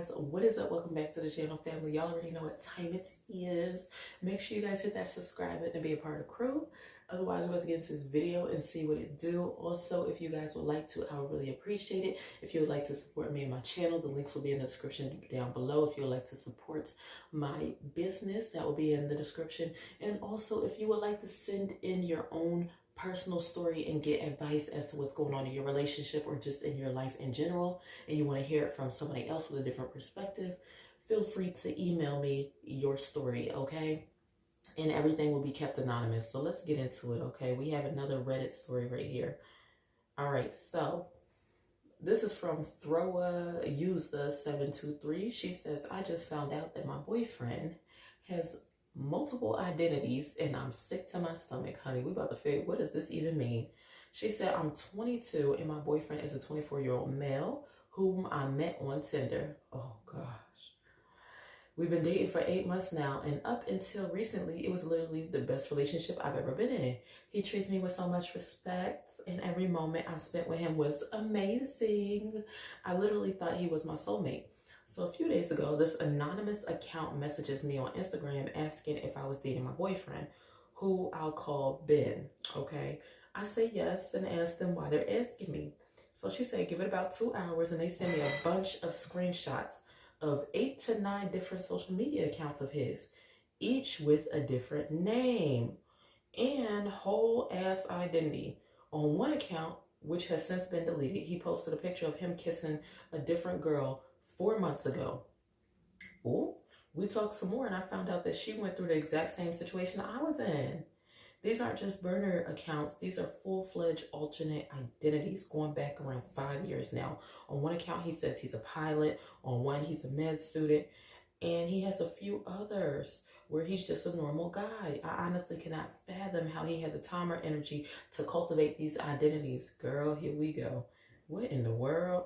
guys, what is up? Welcome back to the channel, family. Y'all already know what time it is. Make sure you guys hit that subscribe button to be a part of the crew. Otherwise, we're going to get into this video and see what it do. Also, if you guys would like to, I would really appreciate it. If you would like to support me and my channel, the links will be in the description down below. If you would like to support my business, that will be in the description. And also, if you would like to send in your own personal story and get advice as to what's going on in your relationship or just in your life in general, and you want to hear it from somebody else with a different perspective, feel free to email me your story, okay? And everything will be kept anonymous. So let's get into it, okay? We have another Reddit story right here. All right, so this is from Throwa User 723. She says, I just found out that my boyfriend has multiple identities and I'm sick to my stomach, honey. We about to figure, what does this even mean? She said, I'm 22 and my boyfriend is a 24-year-old male whom I met on Tinder. Oh gosh. We've been dating for 8 months now, and up until recently, it was literally the best relationship I've ever been in. He treats me with so much respect, and every moment I spent with him was amazing. I literally thought he was my soulmate. So a few days ago, this anonymous account messages me on Instagram asking if I was dating my boyfriend, who I'll call Ben, okay? I say yes and ask them why they're asking me. So she said, give it about 2 hours, and they send me a bunch of screenshots of 8 to 9 different social media accounts of his, each with a different name and whole ass identity. On one account, which has since been deleted, he posted a picture of him kissing a different girl 4 months ago. Ooh, we talked some more and I found out that she went through the exact same situation I was in. These aren't just burner accounts. These are full-fledged alternate identities going back around 5 years now. On one account, he says he's a pilot. On one, he's a med student. And he has a few others where he's just a normal guy. I honestly cannot fathom how he had the time or energy to cultivate these identities. Girl, here we go. What in the world?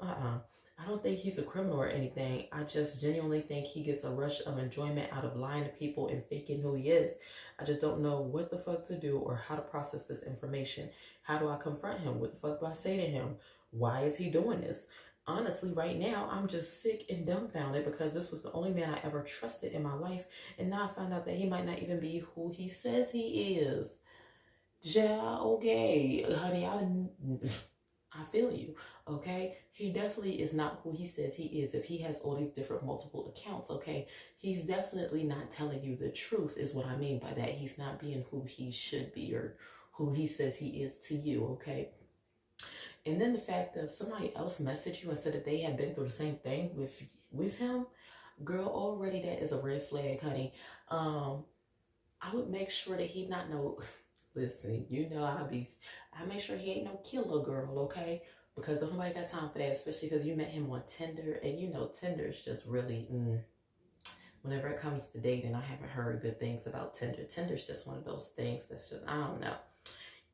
I don't think he's a criminal or anything. I just genuinely think he gets a rush of enjoyment out of lying to people and faking who he is. I just don't know what the fuck to do or how to process this information. How do I confront him? What the fuck do I say to him? Why is he doing this? Honestly, right now, I'm just sick and dumbfounded because this was the only man I ever trusted in my life. And now I found out that he might not even be who he says he is. Yeah, okay, honey, I feel you, okay? He definitely is not who he says he is if he has all these different multiple accounts, okay? He's definitely not telling you the truth is what I mean by that. He's not being who he should be or who he says he is to you, okay? And then the fact that somebody else messaged you and said that they had been through the same thing with him, girl, already that is a red flag, honey. I would make sure that he not know... Listen, you know I make sure he ain't no killer girl, okay? Because nobody got time for that, especially because you met him on Tinder. And you know, Tinder's just really, whenever it comes to dating, I haven't heard good things about Tinder. Tinder's just one of those things that's just, I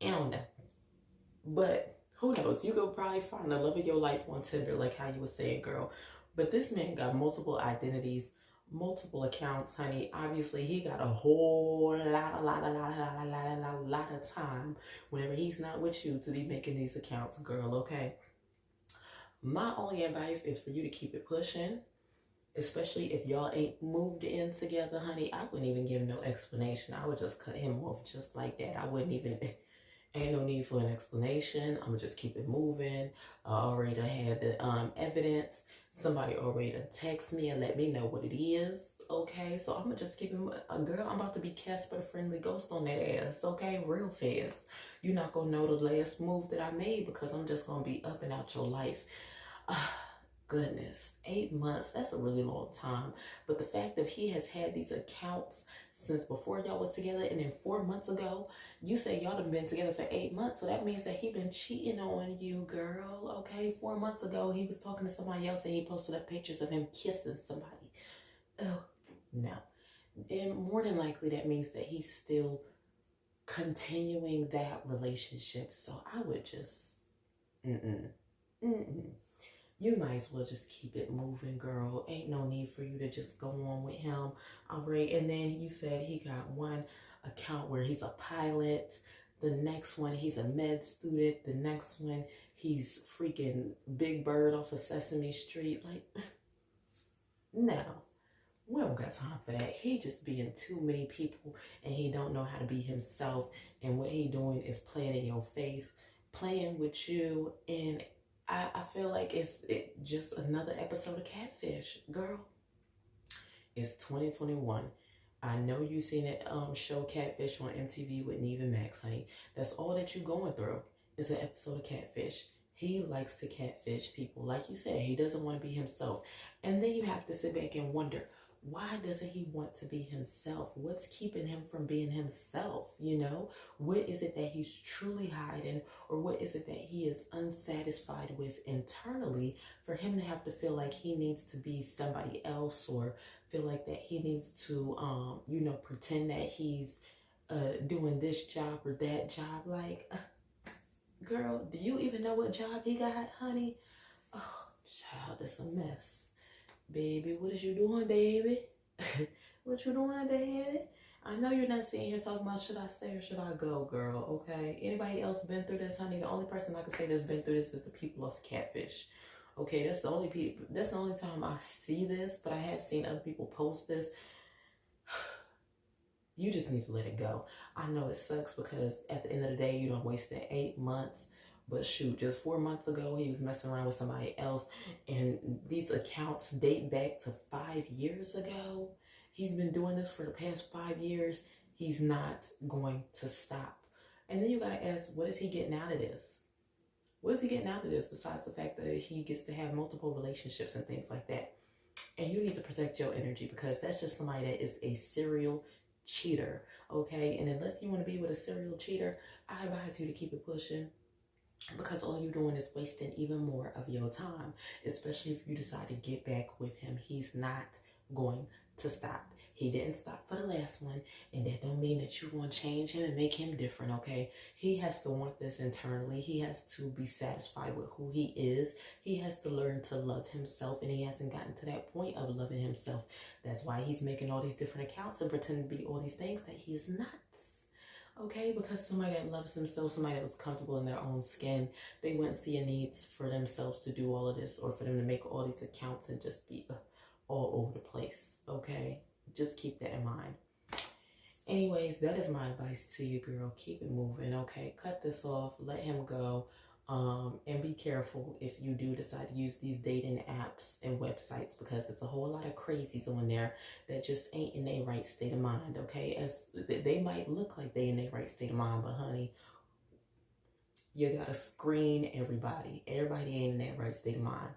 don't know. But who knows? You could probably find the love of your life on Tinder, like how you were saying, girl. But this man got multiple identities, multiple accounts, honey. Obviously, he got a whole lot of time whenever he's not with you to be making these accounts, girl, okay? My only advice is for you to keep it pushing, especially if y'all ain't moved in together, honey. I wouldn't even give no explanation. I would just cut him off just like that. I wouldn't even... Ain't no need for an explanation. I'm gonna just keep it moving. I already had the evidence. Somebody already text me and let me know what it is. Okay, so I'm gonna just keep it. Girl, I'm about to be Casper the Friendly Ghost on that ass. Okay, real fast. You're not gonna know the last move that I made because I'm just gonna be up and out your life. Goodness, 8 months, that's a really long time. But the fact that he has had these accounts since before y'all was together, and then 4 months ago, you say y'all done been together for 8 months, so that means that he been cheating on you, girl, okay? 4 months ago, he was talking to somebody else and he posted up pictures of him kissing somebody. Oh, no. And more than likely, that means that he's still continuing that relationship, so I would just, you might as well just keep it moving, girl. Ain't no need for you to just go on with him. All right. And then you said he got one account where he's a pilot. The next one, he's a med student. The next one, he's freaking Big Bird off of Sesame Street. Like, Now, we don't got time for that. He just being too many people and he don't know how to be himself. And what he doing is playing in your face, playing with you. And I feel like it's just another episode of Catfish. Girl, it's 2021. I know you seen it show Catfish on MTV with Neve and Max, honey. That's all that you going through is an episode of Catfish. He likes to catfish people. Like you said, he doesn't want to be himself. And then you have to sit back and wonder, why doesn't he want to be himself? What's keeping him from being himself? You know, what is it that he's truly hiding, or what is it that he is unsatisfied with internally for him to have to feel like he needs to be somebody else, or feel like that he needs to, you know, pretend that he's doing this job or that job? Like, girl, do you even know what job he got, honey? Oh, child, it's a mess. Baby, what is you doing, baby? What you doing, baby? I know you're not sitting here talking about should I stay or should I go, girl, okay? Anybody else been through this, honey? The only person I can say that's been through this is the people of Catfish. Okay, that's the only time I see this, but I have seen other people post this. You just need to let it go. I know it sucks because at the end of the day, you don't waste 8 months. But shoot, just 4 months ago, he was messing around with somebody else. And these accounts date back to 5 years ago. He's been doing this for the past 5 years. He's not going to stop. And then you got to ask, what is he getting out of this? What is he getting out of this besides the fact that he gets to have multiple relationships and things like that? And you need to protect your energy because that's just somebody that is a serial cheater, okay? And unless you want to be with a serial cheater, I advise you to keep it pushing, because all you're doing is wasting even more of your time, especially if you decide to get back with him. He's not going to stop. He didn't stop for the last one, and that don't mean that you're going to change him and make him different, okay? He has to want this internally. He has to be satisfied with who he is. He has to learn to love himself, and he hasn't gotten to that point of loving himself. That's why he's making all these different accounts and pretending to be all these things that he is not. Okay, because somebody that loves themselves, somebody that was comfortable in their own skin, they wouldn't see a need for themselves to do all of this, or for them to make all these accounts and just be all over the place. Okay, just keep that in mind. Anyways, that is my advice to you, girl. Keep it moving. Okay, cut this off, let him go. And be careful if you do decide to use these dating apps and websites, because it's a whole lot of crazies on there that just ain't in their right state of mind, okay? As they might look like they in their right state of mind, but honey, you gotta screen everybody. Everybody ain't in that right state of mind.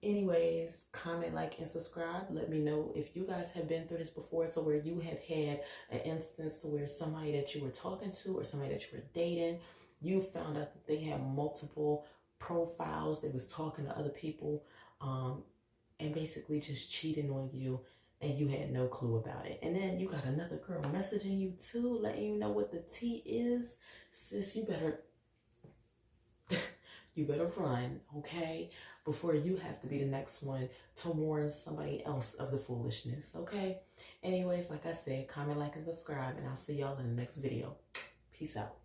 Anyways, comment, like, and subscribe. Let me know if you guys have been through this before, so where you have had an instance to where somebody that you were talking to or somebody that you were dating, you found out that they had multiple profiles. They was talking to other people and basically just cheating on you, and you had no clue about it. And then you got another girl messaging you too, letting you know what the tea is. Sis, you better run, okay? Before you have to be the next one to warn somebody else of the foolishness, okay? Anyways, like I said, comment, like, and subscribe, and I'll see y'all in the next video. Peace out.